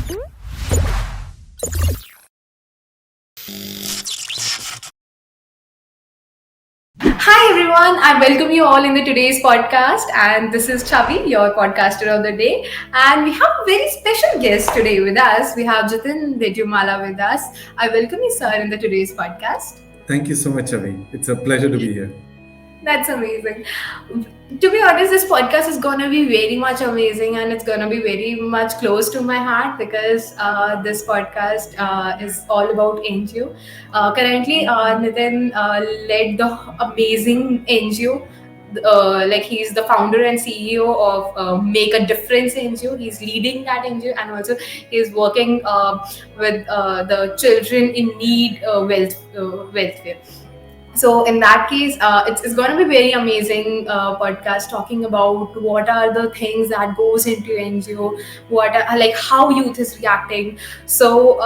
Hi everyone, I welcome you all in the today's podcast, and this is Chavi, your podcaster of the day. And we have a very special guest today with us. We have Jithin Nedumala with us. I welcome you, sir, in the today's podcast. Thank you so much, Avi. It's a pleasure to be here. That's amazing. To be honest, this podcast is gonna be very much amazing, and it's gonna be very much close to my heart because this podcast is all about NGO. Currently, Nitin led the amazing NGO. Like he's the founder and CEO of Make a Difference NGO. He's leading that NGO, and also he's working with the children in need welfare. So in that case, it's going to be very amazing podcast talking about what are the things that goes into NGO, what are, like how youth is reacting. So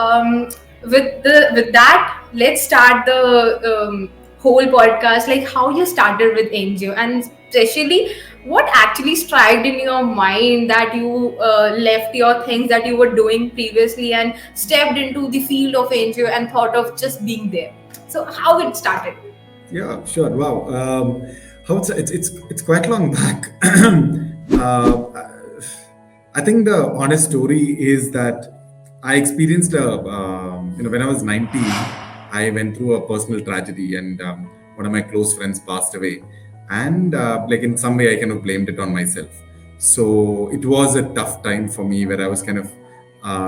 with that, let's start the whole podcast, like how you started with NGO, and especially what actually struck in your mind that you left your things that you were doing previously and stepped into the field of NGO and thought of just being there. So how it started? Yeah, sure. Wow. How it's quite long back. I think the honest story is that I experienced when I was 19, I went through a personal tragedy, and one of my close friends passed away, and like in some way I kind of blamed it on myself. So it was a tough time for me where I was kind of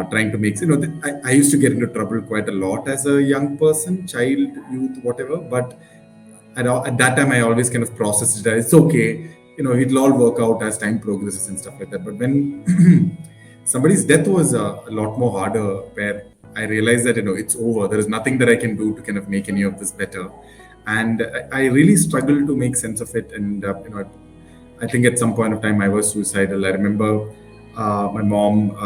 trying to make I used to get into trouble quite a lot as a young person, child, youth, whatever, but at that time I always kind of processed it as it's okay, it'll all work out as time progresses and stuff like that. But when somebody's death was a lot more harder, where I realized that it's over, there is nothing that I can do to kind of make any of this better, and I really struggled to make sense of it. And I think at some point of time I was suicidal. I remember my mom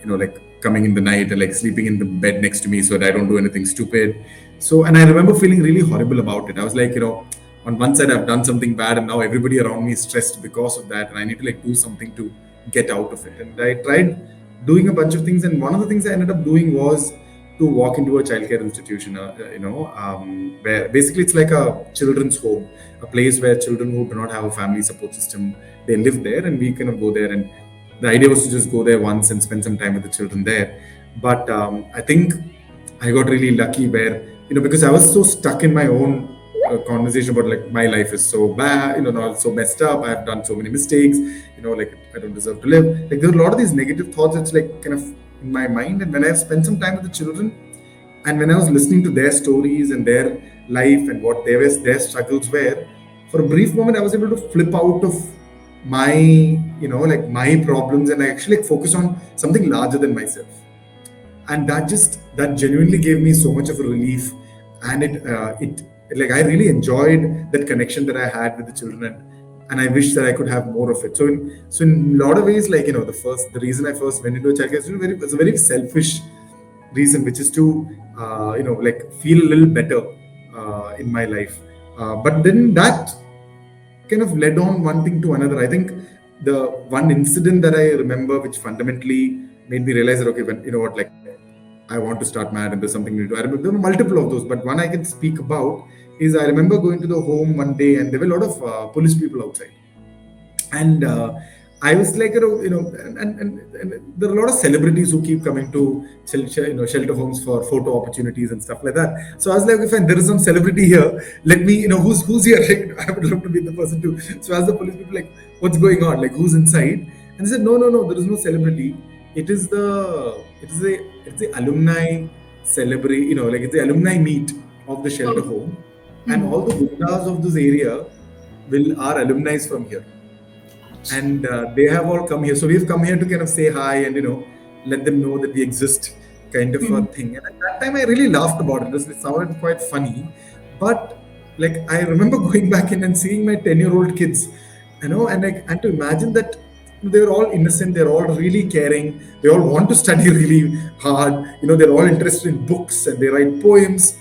like coming in the night and like sleeping in the bed next to me so that I don't do anything stupid. So, and I remember feeling really horrible about it. I was like, on one side I've done something bad, and now everybody around me is stressed because of that, and I need to like do something to get out of it. And I tried doing a bunch of things, and one of the things I ended up doing was to walk into a childcare institution, where basically it's like a children's home, a place where children who do not have a family support system, they live there, and we kind of go there. And the idea was to just go there once and spend some time with the children there. But I think I got really lucky where, because I was so stuck in my own conversation about like my life is so bad, now it's so messed up, I've done so many mistakes, like I don't deserve to live. Like there were a lot of these negative thoughts that's like kind of in my mind. And when I've spent some time with the children, and when I was listening to their stories and their life and what their struggles were, for a brief moment I was able to flip out of my like my problems, and I actually like focus on something larger than myself. And that genuinely gave me so much of a relief. And it like I really enjoyed that connection that I had with the children, and I wish that I could have more of it. So in a lot of ways, like the reason I first went into a childcare institute was a very selfish reason, which is to like feel a little better in my life. But then that kind of led on one thing to another. I think the one incident that I remember, which fundamentally made me realize that okay, when what, like I want to start mad and there's something to do. I remember there were multiple of those, but one I can speak about is I remember going to the home one day, and there were a lot of police people outside, and I was like, and there are a lot of celebrities who keep coming to shelter homes for photo opportunities and stuff like that. So I was like, okay, fine, there is some celebrity here. Let me, who's here? Like, I would love to be the person too. So as the police people like, what's going on? Like, who's inside? And they said, no, there is no celebrity. It's the alumni celebrate, like it's the alumni meet of the shelter home, and all the gundas of this area are alumni from here, and they have all come here. So we've come here to kind of say hi and let them know that we exist, kind of a thing. And at that time, I really laughed about it. It sounded quite funny, but like I remember going back in and seeing my 10-year-old kids, and to imagine that they're all innocent, they're all really caring, they all want to study really hard, they're all interested in books and they write poems.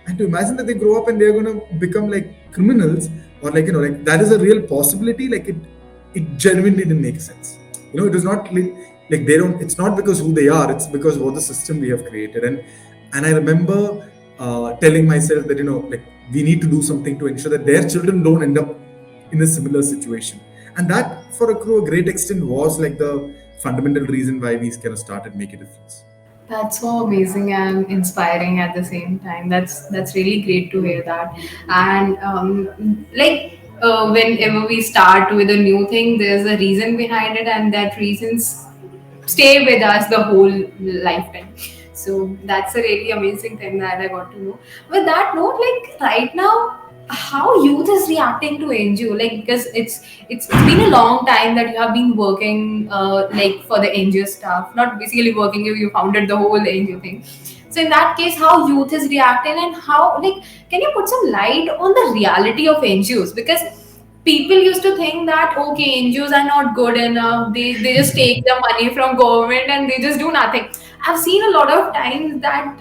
And to imagine that they grow up and they're going to become like criminals, or like like that is a real possibility. Like it genuinely didn't make sense. It was not Like they don't. It's not because who they are. It's because what the system we have created. And I remember telling myself that like we need to do something to ensure that their children don't end up in a similar situation. And that, for a great extent, was like the fundamental reason why we kind of started Make a Difference. That's so amazing and inspiring at the same time. That's really great to hear that. And whenever we start with a new thing, there's a reason behind it, and that reasons stay with us the whole lifetime. So that's a really amazing thing that I got to know. With that note, like right now, how youth is reacting to NGO, like because it's been a long time that you have been working like for the NGO stuff, not basically working, you founded the whole NGO thing. So in that case, how youth is reacting, and how, like, can you put some light on the reality of NGOs? Because people used to think that okay, NGOs are not good enough. They just take the money from government and they just do nothing. I've seen a lot of times that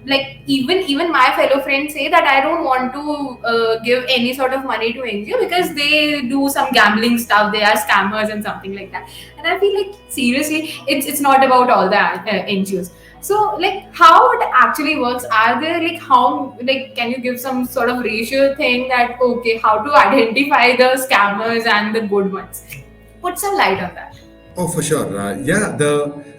like even my fellow friends say that I don't want to give any sort of money to NGO because they do some gambling stuff. They are scammers and something like that. And I feel like seriously, it's not about all the NGOs. So, like, how it actually works? Are there, like, how, like, can you give some sort of ratio thing that okay, how to identify the scammers and the good ones? Put some light on that. Oh, for sure. Yeah,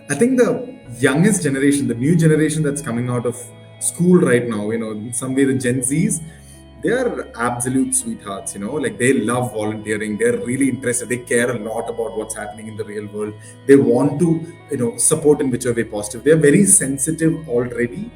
I think the youngest generation, the new generation that's coming out of school right now, in some way the Gen Zs, they are absolute sweethearts. Like they love volunteering. They're really interested. They care a lot about what's happening in the real world. They want to, support in whichever way positive. They're very sensitive already,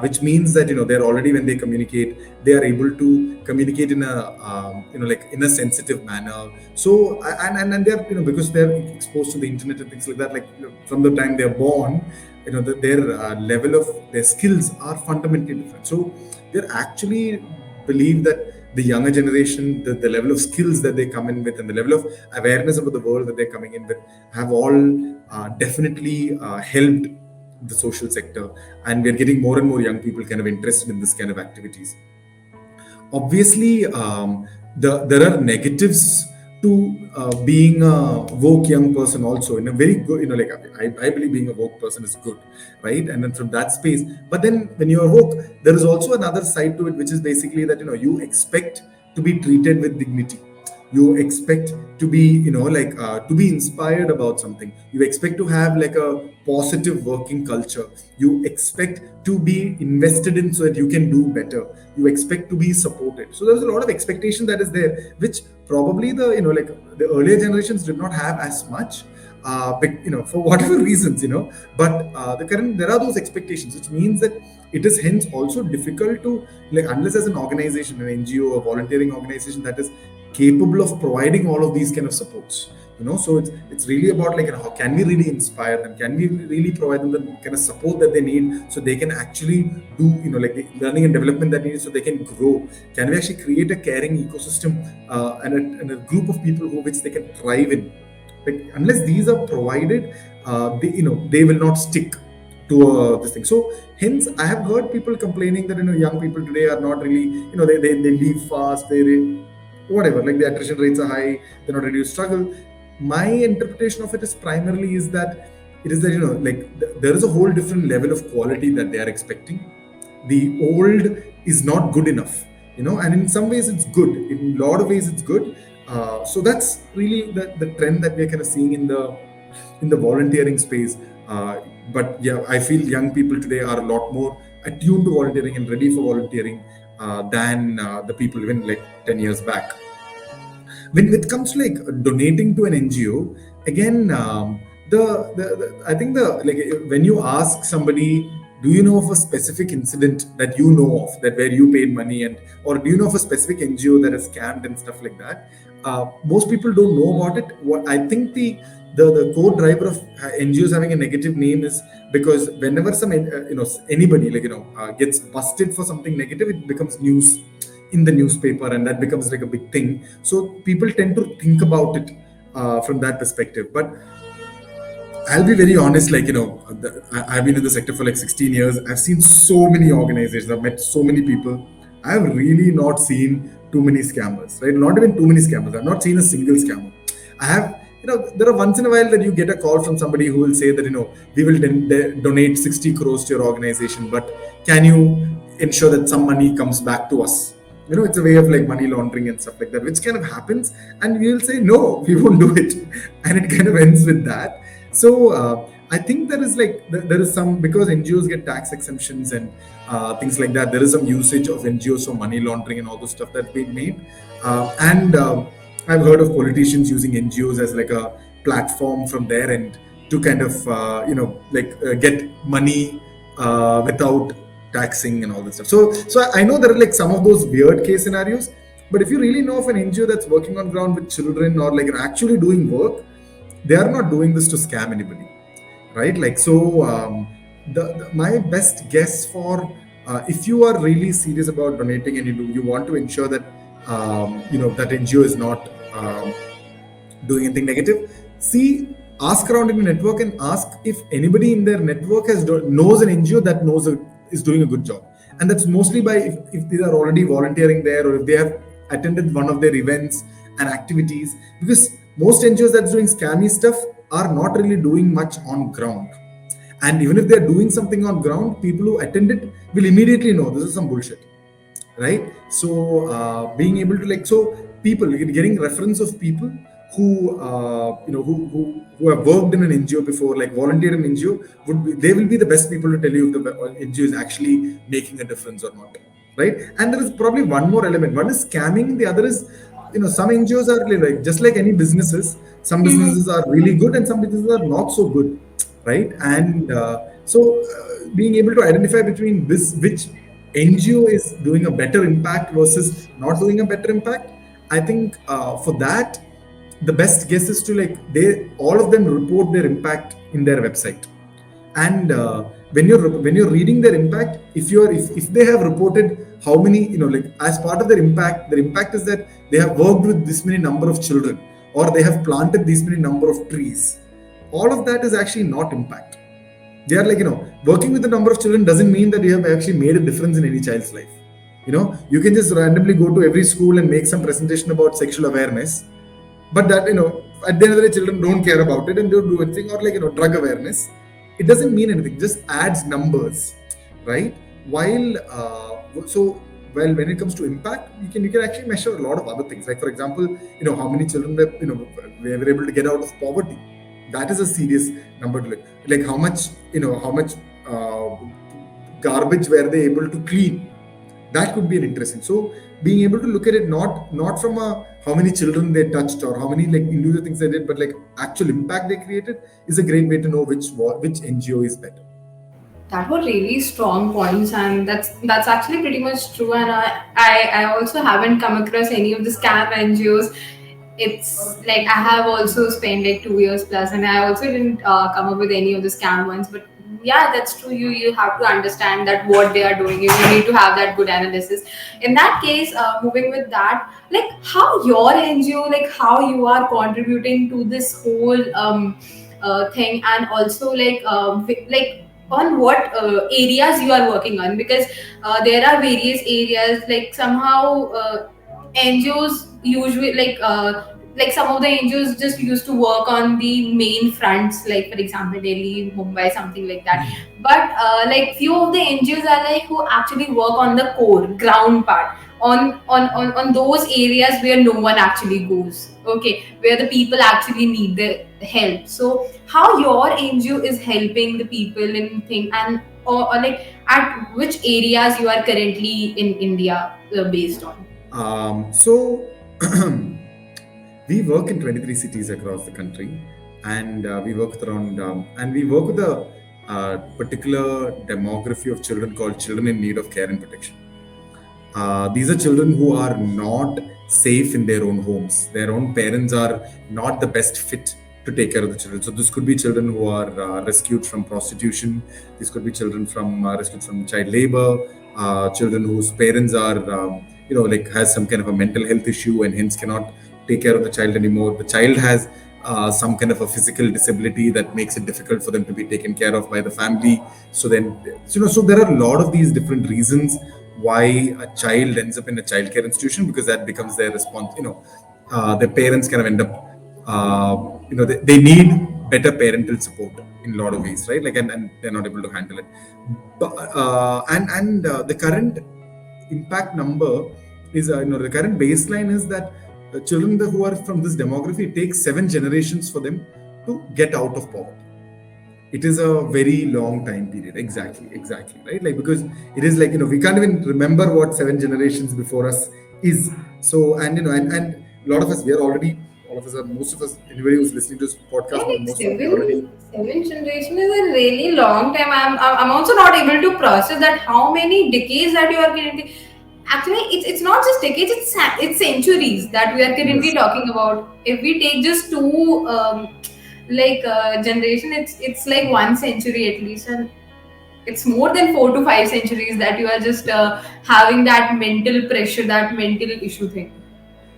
which means that they're already, when they communicate, they are able to communicate in a like in a sensitive manner. So and they're, because they're exposed to the internet and things like that, like from the time they're born, their level of their skills are fundamentally different. So they're actually believe that the younger generation, the level of skills that they come in with and the level of awareness about the world that they're coming in with have all definitely helped the social sector, and we're getting more and more young people kind of interested in this kind of activities. Obviously, there are negatives to being a woke young person also, in a very good, like I believe being a woke person is good, right? And then from that space, but then when you're woke, there is also another side to it, which is basically that you expect to be treated with dignity. You expect to be, like to be inspired about something. You expect to have like a positive working culture. You expect to be invested in so that you can do better. You expect to be supported. So there's a lot of expectation that is there, which probably the, like the earlier generations did not have as much, but for whatever reasons, but there are those expectations, which means that it is hence also difficult to, like, unless as an organization, an NGO, a volunteering organization that is capable of providing all of these kind of supports. So it's really about, like, how can we really inspire them? Can we really provide them the kind of support that they need so they can actually do, like the learning and development that they need so they can grow? Can we actually create a caring ecosystem, and a group of people which they can thrive in? Like, unless these are provided, they will not stick to this thing. So hence I have heard people complaining that young people today are not really, they leave fast, whatever, like the attrition rates are high, they're not ready to struggle. My interpretation of it is primarily is that it is that, like there is a whole different level of quality that they are expecting. The old is not good enough, and in some ways it's good, in a lot of ways it's good. So that's really the trend that we're kind of seeing in the volunteering space. But yeah, I feel young people today are a lot more attuned to volunteering and ready for volunteering than the people even like 10 years back. When it comes to like donating to an NGO, again, I think like when you ask somebody, do you know of a specific incident that you know of that where you paid money, and or do you know of a specific NGO that has scammed and stuff like that? Most people don't know about it. What I think the core driver of NGOs having a negative name is because whenever some anybody, like gets busted for something negative, it becomes news in the newspaper, and that becomes like a big thing. So people tend to think about it from that perspective. But I'll be very honest, like, I've been in the sector for like 16 years. I've seen so many organizations, I've met so many people. I've really not seen too many scammers, right? Not even too many scammers. I've not seen a single scammer. I have, there are once in a while that you get a call from somebody who will say that, we will donate 60 crores to your organization, but can you ensure that some money comes back to us? It's a way of like money laundering and stuff like that, which kind of happens, and we will say no, we won't do it, and it kind of ends with that. So I think there is like there is some, because NGOs get tax exemptions and things like that. There is some usage of NGOs for money laundering and all those stuff that's been made, and I've heard of politicians using NGOs as like a platform from their end to kind of get money without taxing and all this stuff. So I know there are like some of those weird case scenarios, but if you really know of an NGO that's working on ground with children, or like actually doing work, they are not doing this to scam anybody, right? Like, so my best guess for if you are really serious about donating and you want to ensure that that NGO is not doing anything negative, ask around in your network and ask if anybody in their network knows an NGO that is doing a good job. And that's mostly by if they are already volunteering there, or if they have attended one of their events and activities, because most NGOs that's doing scammy stuff are not really doing much on ground. And even if they're doing something on ground, people who attend it will immediately know this is some bullshit, right? So being able to people getting reference of people who who have worked in an NGO before, like volunteered in an NGO, they will be the best people to tell you if the NGO is actually making a difference or not, right? And there is probably one more element. One is scamming. The other is, some NGOs are like just like any businesses. Some businesses are really good and some businesses are not so good, right? And being able to identify between which NGO is doing a better impact versus not doing a better impact, I think for that, the best guess is to all of them report their impact in their website. And when you're reading their impact, if they have reported how many, as part of their impact is that they have worked with this many number of children, or they have planted this many number of trees. All of that is actually not impact. They are working with the number of children doesn't mean that you have actually made a difference in any child's life. You can just randomly go to every school and make some presentation about sexual awareness, but that, at the end of the day, children don't care about it and don't do anything. Or drug awareness, it doesn't mean anything, it just adds numbers, right? When it comes to impact, you can actually measure a lot of other things. Like, for example, how many children were able to get out of poverty. That is a serious number to look. Like how much garbage were they able to clean. That could be an interesting. So being able to look at it not from how many children they touched or how many individual things they did, but actual impact they created, is a great way to know which NGO is better. That were really strong points, and that's actually pretty much true. And I also haven't come across any of the scam NGOs. It's like I have also spent like 2 years plus, and I also didn't come up with any of the scam ones. But yeah, that's true. You have to understand that what they are doing. You need to have that good analysis. In that case, moving with that, like how your NGO, like how you are contributing to this whole thing, and also on what areas you are working on, because there are various areas, like somehow NGOs usually some of the NGOs just used to work on the main fronts, like for example Delhi, Mumbai, something like that. But few of the NGOs are like who actually work on the core ground part, on those areas where no one actually goes, okay, where the people actually need the help. So how your NGO is helping the people in thing, and or like at which areas you are currently in India based on? So we work in 23 cities across the country, and we work with a particular demography of children called children in need of care and protection. These are children who are not safe in their own homes. Their own parents are not the best fit to take care of the children. So this could be children who are rescued from prostitution. This could be children from rescued from child labor. Children whose parents are, has some kind of a mental health issue and hence cannot take care of the child anymore. The child has some kind of a physical disability that makes it difficult for them to be taken care of by the family. So there are a lot of these different reasons why a child ends up in a childcare institution, because that becomes their response. Their parents kind of end up they need better parental support in a lot of ways, right? Like, and they're not able to handle it. But, the current impact number is, the current baseline is that children who are from this demography, it takes 7 generations for them to get out of poverty. It is a very long time period. Exactly, right? Like, because it is like, we can't even remember what 7 generations before us is. So, and and a lot of us, we are already, all of us are, most of us, anybody who's listening to this Yeah, podcast, like most of us are already. seven generation is a really long time. I'm also not able to process that how many decades that you are currently. Actually, it's not just decades. It's centuries that we are currently Yes. talking about. If we take just two generation, it's like 1 century at least, and it's more than 4 to 5 centuries that you are just having that mental pressure, that mental issue thing.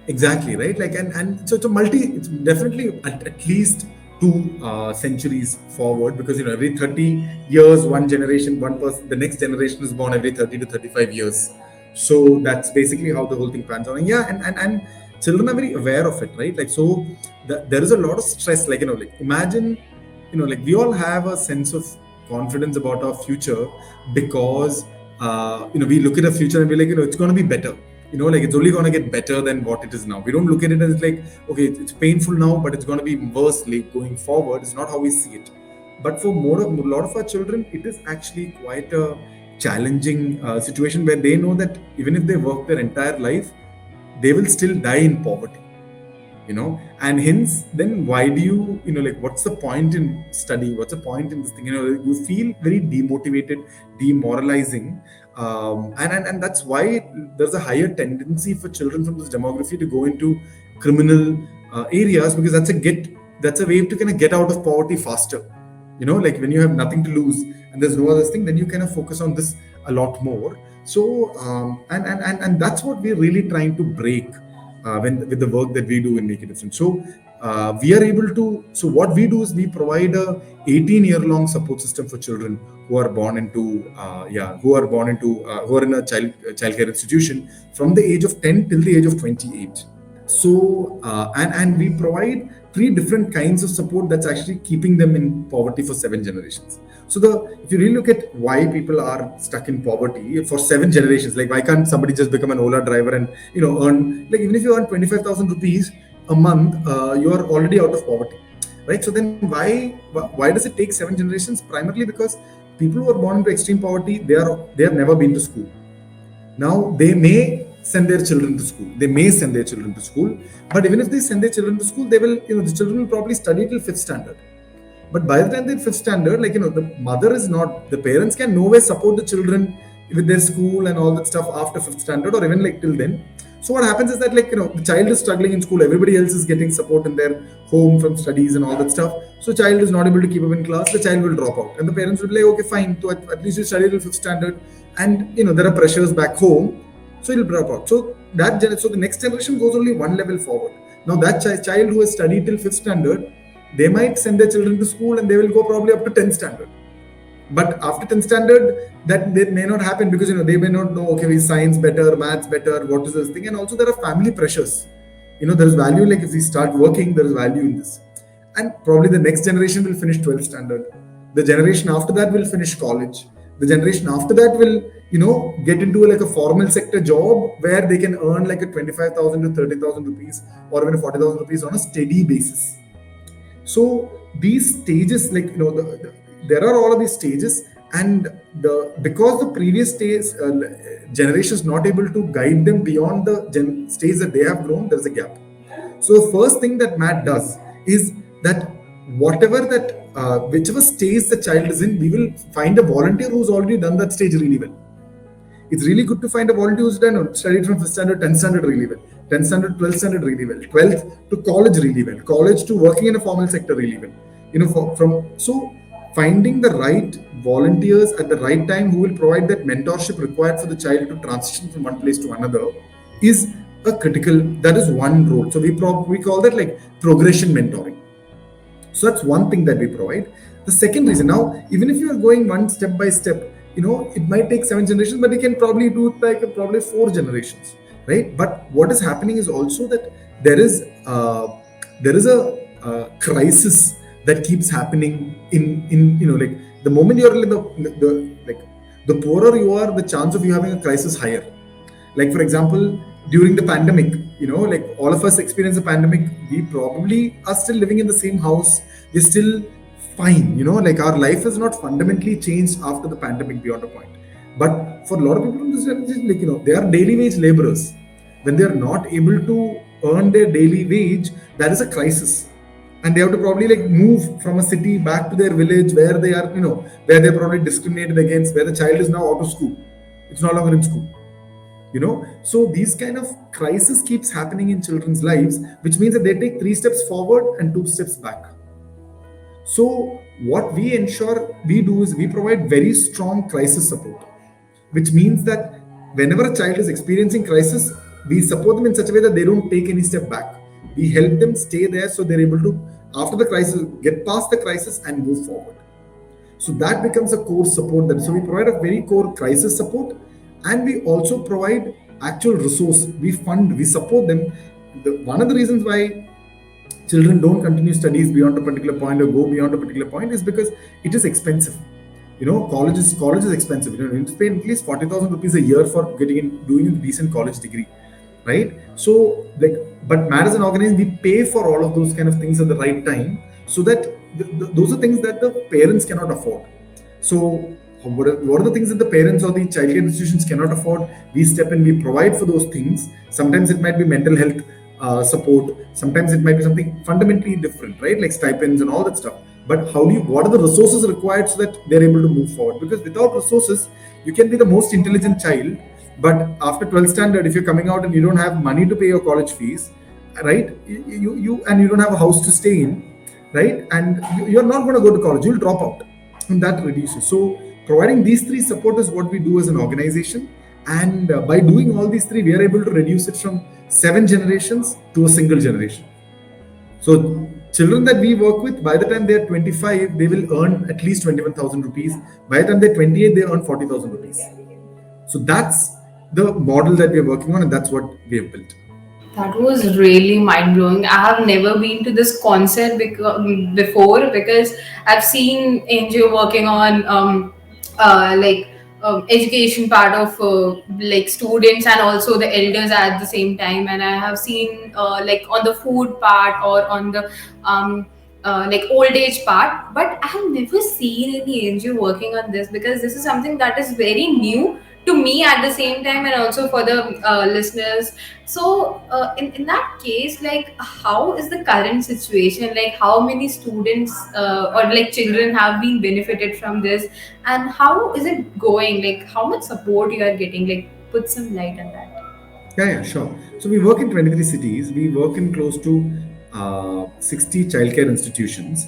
Exactly, right? Like, and so it's definitely at least 2 centuries forward, because every 30 years, one generation, one person, the next generation is born every 30 to 35 years. So that's basically how the whole thing pans out. And yeah, and children are very aware of it, right? Like, so there is a lot of stress. Like, like, imagine, like, we all have a sense of confidence about our future, because we look at the future and we're like, it's going to be better. Like, it's only going to get better than what it is now. We don't look at it as like, okay, it's painful now, but it's going to be worse like going forward. It's not how we see it. But for a lot of our children, it is actually quite a challenging situation, where they know that even if they work their entire life, they will still die in poverty. And hence, then why do you, like, what's the point in study? What's the point in this thing? You feel very demotivated, demoralizing. And that's why there's a higher tendency for children from this demography to go into criminal areas, because that's a way to kind of get out of poverty faster. Like, when you have nothing to lose and there's no other thing, then you kind of focus on this a lot more. So, and that's what we're really trying to break with the work that we do in Make It Different. So, we are able to. So, what we do is we provide a 18-year-long support system for children who are born into, who are in a childcare institution from the age of 10 till the age of 28. So, and we provide 3 different kinds of support that's actually keeping them in poverty for 7 generations. So, if you really look at why people are stuck in poverty for 7 generations, like, why can't somebody just become an Ola driver and earn, like, even if you earn 25,000 rupees a month, you are already out of poverty, right? So then why does it take 7 generations? Primarily because people who are born into extreme poverty, they have never been to school. Now, they may send their children to school. But even if they send their children to school, they will, the children will probably study till 5th standard. But by the time they're 5th standard, like, the parents can nowhere support the children with their school and all that stuff after 5th standard, or even like till then. So what happens is that, like, the child is struggling in school, everybody else is getting support in their home from studies and all that stuff. So child is not able to keep up in class, the child will drop out. And the parents will be like, okay, fine, so at least you study till 5th standard, and there are pressures back home, so it'll drop out. So so the next generation goes only one level forward. Now that child who has studied till 5th standard, they might send their children to school and they will go probably up to 10th standard. But after 10th standard, that may not happen, because they may not know, okay, science better, maths better, what is this thing? And also there are family pressures. There is value, like, if we start working, there is value in this. And probably the next generation will finish 12th standard. The generation after that will finish college. The generation after that will, get into like a formal sector job where they can earn like a 25,000 to 30,000 rupees, or even 40,000 rupees on a steady basis. So these stages, like, there are all of these stages, and because the previous stage generation is not able to guide them beyond the stage that they have grown, there's a gap. So the first thing that Matt does is that whichever stage the child is in, we will find a volunteer who's already done that stage really well. It's really good to find a volunteer who's done studied from 5th standard, 10th standard really well, 10th standard, 12th standard really well, 12th to college really well, college to working in a formal sector really well. So finding the right volunteers at the right time who will provide that mentorship required for the child to transition from one place to another is that is one role. So we call that like progression mentoring. So that's one thing that we provide. The second reason, now, even if you are going one step by step, it might take 7 generations, but you can probably do it like probably 4 generations, right? But what is happening is also that there is a crisis that keeps happening in like the moment you're in the like the poorer you are, the chance of you having a crisis higher. Like for example, during the pandemic, like all of us experienced the pandemic, we probably are still living in the same house, we're still fine, like our life has not fundamentally changed after the pandemic beyond a point. But for a lot of people in this generation, like they are daily wage laborers. When they are not able to earn their daily wage, that is a crisis. And they have to probably like move from a city back to their village where they are, where they're probably discriminated against, where the child is now out of school, it's no longer in school. So these kind of crisis keeps happening in children's lives, which means that they take 3 steps forward and 2 steps back. So what we ensure we do is we provide very strong crisis support, which means that whenever a child is experiencing crisis, we support them in such a way that they don't take any step back. We help them stay there so they're able to, after the crisis, get past the crisis and move forward. So that becomes a core support. So we provide a very core crisis support, and we also provide actual resource. We fund, we support them. One of the reasons why children don't continue studies beyond a particular point or go beyond a particular point is because it is expensive. College is expensive. You need to pay at least 40,000 rupees a year for doing a decent college degree, right? So but as an organization, we pay for all of those kind of things at the right time, so that those are things that the parents cannot afford. So what are the things that the parents or the childcare institutions cannot afford? We step in, we provide for those things. Sometimes it might be mental health support. Sometimes it might be something fundamentally different, right? Like stipends and all that stuff. But what are the resources required so that they're able to move forward? Because without resources, you can be the most intelligent child, but after 12th standard, if you're coming out and you don't have money to pay your college fees, right? You don't have a house to stay in, right? And you're not going to go to college. You'll drop out, and that reduces. So providing these three support is what we do as an organization, and by doing all these three, we are able to reduce it from 7 generations to a single generation. So children that we work with, by the time they're 25, they will earn at least 21,000 rupees. By the time they're 28, they earn 40,000 rupees. So that's the model that we're working on, and that's what we have built. That was really mind blowing. I have never been to this concert before, because I've seen NGO working on education part of like students and also the elders at the same time, and I have seen like on the food part or on the like old age part, but I have never seen any NGO working on this, because this is something that is very new to me at the same time, and also for the listeners. So in that case, like, how is the current situation? Like, how many students or like children have been benefited from this, and how is it going? Like, how much support you are getting? Like, put some light on that. Yeah, sure. So we work in 23 cities. We work in close to 60 childcare institutions.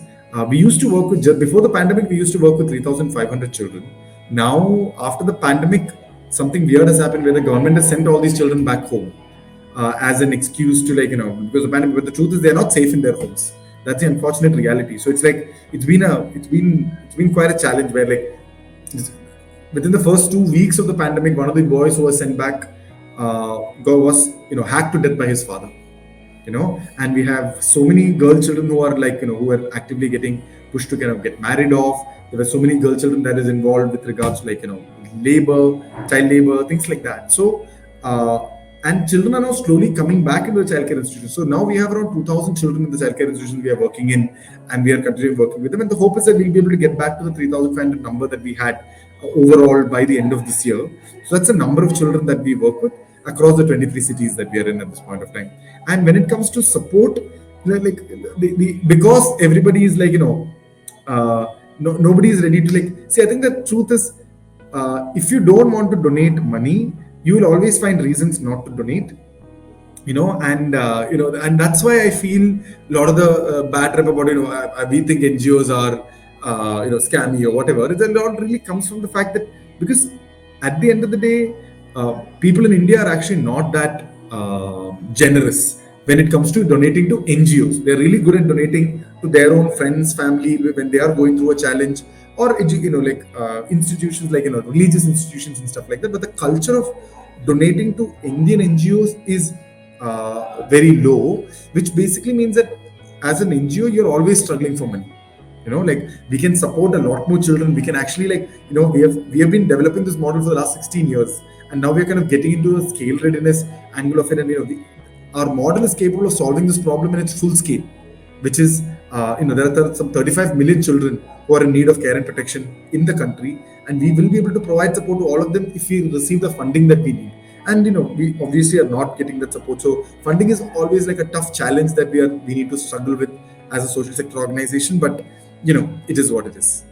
We used to work with, before the pandemic, we used to work with 3,500 children. Now, after the pandemic, something weird has happened where the government has sent all these children back home as an excuse to, like, because of the pandemic. But the truth is, they're not safe in their homes. That's the unfortunate reality. So it's like it's been quite a challenge where, like, within the first 2 weeks of the pandemic, one of the boys who was sent back was hacked to death by his father. And we have so many girl children who are, like, who are actively getting pushed to kind of get married off. There are so many girl children that is involved with regards to, like, labor, child labor, things like that. So and children are now slowly coming back into the childcare institution. So now we have around 2,000 children in the childcare institution we are working in, and we are continuing working with them. And the hope is that we'll be able to get back to the 3,500 number that we had overall by the end of this year. So that's the number of children that we work with across the 23 cities that we are in at this point of time. And when it comes to support, like because everybody is, like, nobody is ready to, like, see. I think the truth is, if you don't want to donate money, you will always find reasons not to donate. And that's why I feel a lot of the bad rep about, we think NGOs are scammy or whatever. It a lot really comes from the fact that, because at the end of the day, people in India are actually not that generous when it comes to donating to NGOs. They're really good at donating to their own friends, family, when they are going through a challenge, or institutions like religious institutions and stuff like that. But the culture of donating to Indian NGOs is very low, which basically means that as an NGO, you're always struggling for money. Like we can support a lot more children. We can actually, like, we have been developing this model for the last 16 years, and now we're kind of getting into a scale readiness angle of it. And our model is capable of solving this problem in its full scale, which is, there are some 35 million children who are in need of care and protection in the country, and we will be able to provide support to all of them if we receive the funding that we need. And we obviously are not getting that support, so funding is always like a tough challenge that we need to struggle with as a social sector organization. But it is what it is.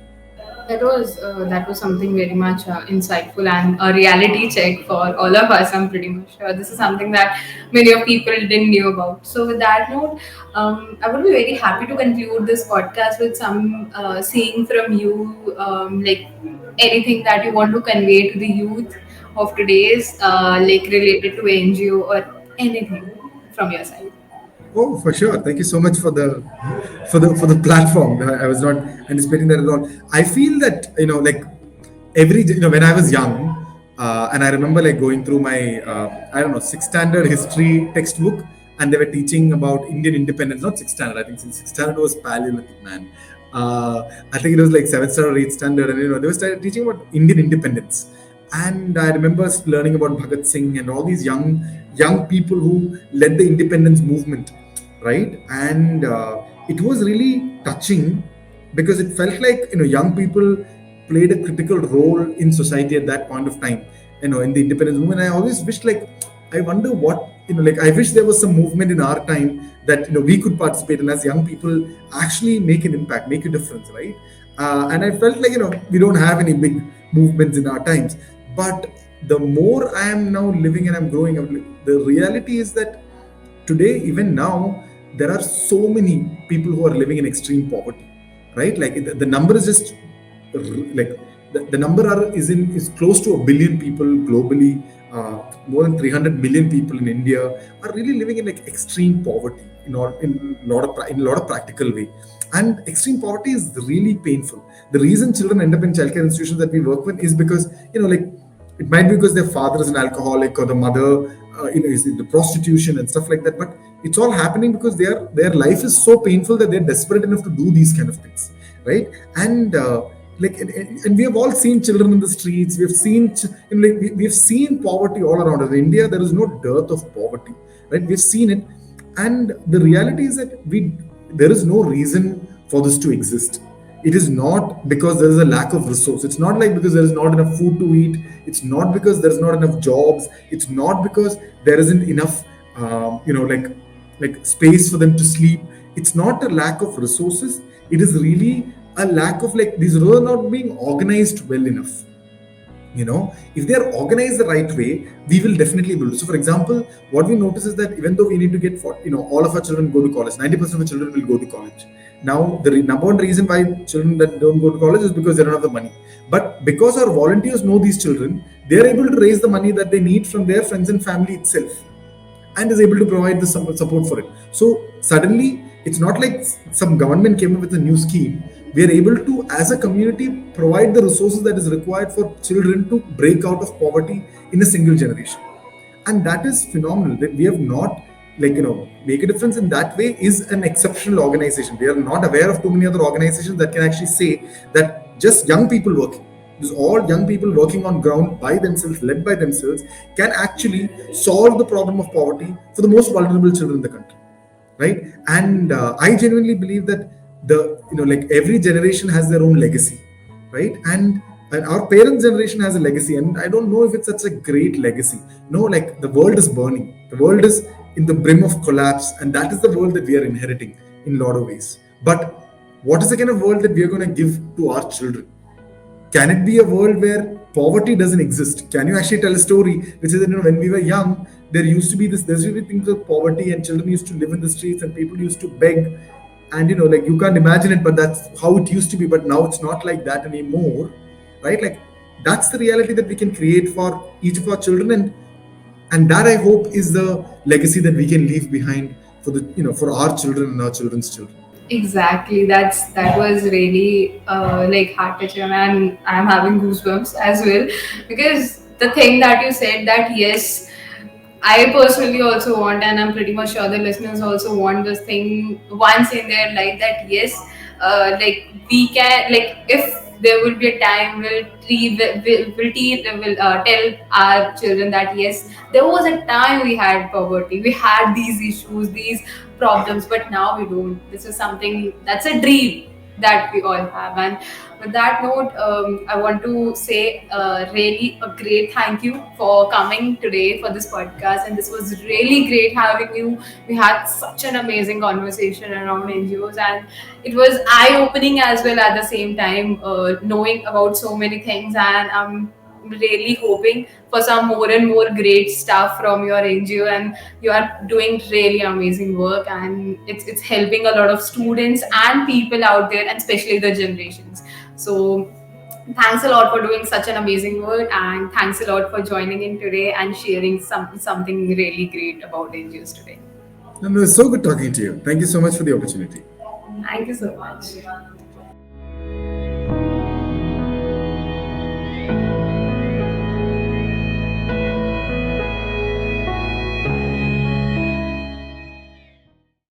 That was something very much insightful and a reality check for all of us. I'm pretty much sure this is something that many of people didn't knew about. So with that note, I would be very happy to conclude this podcast with some saying from you, like anything that you want to convey to the youth of today's, like related to NGO or anything from your side. Oh, for sure. Thank you so much for the platform. I was not anticipating that at all. I feel that, like every, when I was young, and I remember like going through my I don't know, sixth standard history textbook, and they were teaching about Indian independence. Not sixth standard. I think since sixth standard was Paleolithic man. I think it was like seventh standard or eighth standard, and they were teaching about Indian independence. And I remember learning about Bhagat Singh and all these young people who led the independence movement, right? And it was really touching because it felt like young people played a critical role in society at that point of time. In the independence movement, I always wished, like, I wonder what, like, I wish there was some movement in our time that we could participate in as young people, actually make an impact, make a difference, right? And I felt like we don't have any big movements in our times. But the more I am now living and I'm growing up, the reality is that today, even now, there are so many people who are living in extreme poverty, right? Like the number is just like the number is close to a billion people globally. More than 300 million people in India are really living in like extreme poverty in a lot of practical way. And extreme poverty is really painful. The reason children end up in childcare institutions that we work with is because like it might be because their father is an alcoholic, or the mother is into prostitution and stuff like that. But it's all happening because their life is so painful that they're desperate enough to do these kind of things, right? And and we have all seen children in the streets. We have seen we've seen poverty all around us. In India, there is no dearth of poverty, right? We've seen it. And the reality is that there is no reason for this to exist. It is not because there is a lack of resource. It's not like because there is not enough food to eat. It's not because there's not enough jobs. It's not because there isn't enough like space for them to sleep. It's not a lack of resources. It is really a lack of, like, these roads are not being organized well enough. If they are organized the right way, we will definitely build. So for example, what we notice is that even though we need to get all of our children go to college, 90% of the children will go to college. Now the number one reason why children that don't go to college is because they don't have the money. But because our volunteers know these children, they are able to raise the money that they need from their friends and family itself, and is able to provide the support for it. So suddenly, it's not like some government came up with a new scheme. We are able to, as a community, provide the resources that is required for children to break out of poverty in a single generation. And that is phenomenal. That we have not, make a difference in that way is an exceptional organization. We are not aware of too many other organizations that can actually say that just young people working, because all young people working on ground by themselves, led by themselves, can actually solve the problem of poverty for the most vulnerable children in the country, right? And I genuinely believe that every generation has their own legacy, right? And our parents' generation has a legacy, and I don't know if it's such a great legacy. Like the world is burning, the world is in the brim of collapse, and that is the world that we are inheriting in a lot of ways. But what is the kind of world that we are going to give to our children? Can it be a world where poverty doesn't exist? Can you actually tell a story which is that when we were young, there used to be things of poverty, and children used to live in the streets, and people used to beg, and like you can't imagine it, but that's how it used to be. But now it's not like that anymore, right? Like that's the reality that we can create for each of our children, and that, I hope, is the legacy that we can leave behind for for our children and our children's children. Exactly. That was really like heart touching, and I'm having goosebumps as well, because the thing that you said, that yes, I personally also want, and I'm pretty much sure the listeners also want this thing once in their life, that yes, like we can, like if there will be a time, we'll tell our children that yes, there was a time we had poverty, we had these issues, these problems, but now we don't. This is something that's a dream that we all have. And with that note, I want to say really a great thank you for coming today for this podcast. And this was really great having you. We had such an amazing conversation around NGOs, and it was eye opening as well at the same time, knowing about so many things. And I'm really hoping for some more and more great stuff from your NGO, and you are doing really amazing work, and it's helping a lot of students and people out there, and especially the generations. So thanks a lot for doing such an amazing work, and thanks a lot for joining in today and sharing something really great about NGOs today. And it was so good talking to you. Thank you so much for the opportunity. Thank you so much.